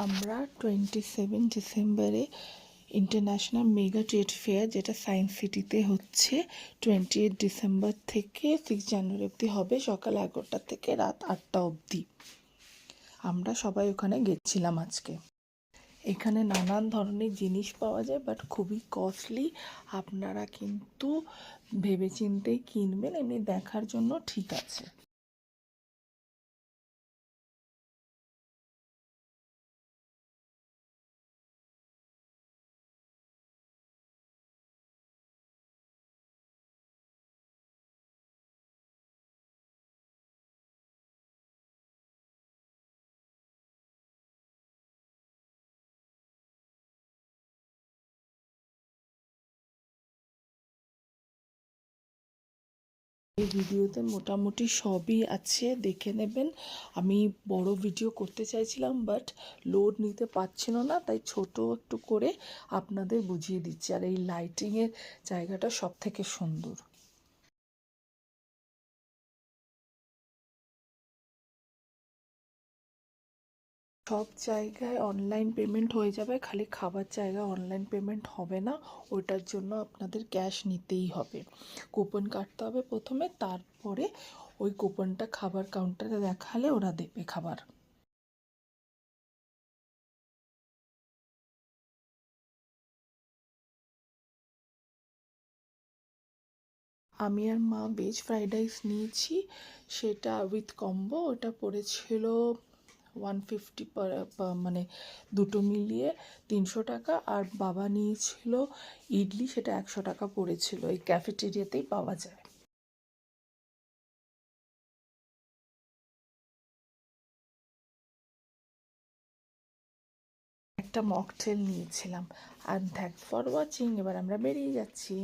আমরা 27 ডিসেম্বরে international mega trade fair, যেটা সায়েন্স সিটিতে হচ্ছে, 28 ডিসেম্বর থেকে 6 জানুয়ারি অবধি হবে, সকাল 11টা থেকে রাত 8টা অবধি। আমরা সবাই ওখানে গেছিলাম আজকে। এখানে নানান ধরনের জিনিস পাওয়া যায়, বাট খুবই কস্টলি। আপনারা কিন্তু ভেবেচিন্তেই কিনবেন, এমনি দেখার জন্য ঠিক আছে। এই ভিডিওতে মোটামুটি সবই আছে, দেখে নেবেন। আমি বড় ভিডিও করতে চাইছিলাম, বাট লোড নিতে পারছিল না, তাই ছোট একটু করে আপনাদের বুঝিয়ে দিচ্ছি। আর এই লাইটিংয়ের জায়গাটা সব থেকে সুন্দর। সব জায়গায় অনলাইন পেমেন্ট হয়ে যাবে, খালি খাবার জায়গায় অনলাইন পেমেন্ট হবে না। ওটার জন্য আপনাদের ক্যাশ নিতেই হবে, কুপন কাটতে হবে প্রথমে, তারপরে ওই কুপনটা খাবার কাউন্টারে দেখালে ওরা দেবে খাবার। আমি আর মা ভেজ ফ্রাইড রাইস নিয়েছি, সেটা উইথ কম্বো। ওটা পড়েছিল 150 মানে দুটো মিলিয়ে 300 টাকা। আর বাবা নিয়েছিল ইডলি, সেটা 100 টাকা পড়েছিল। এই ক্যাফেটেরিয়াতেই পাওয়া যায়। একটা মকটেল নিয়েছিলাম। আর থ্যাঙ্কস ফর ওয়াচিং। এবার আমরা বেরিয়ে যাচ্ছি।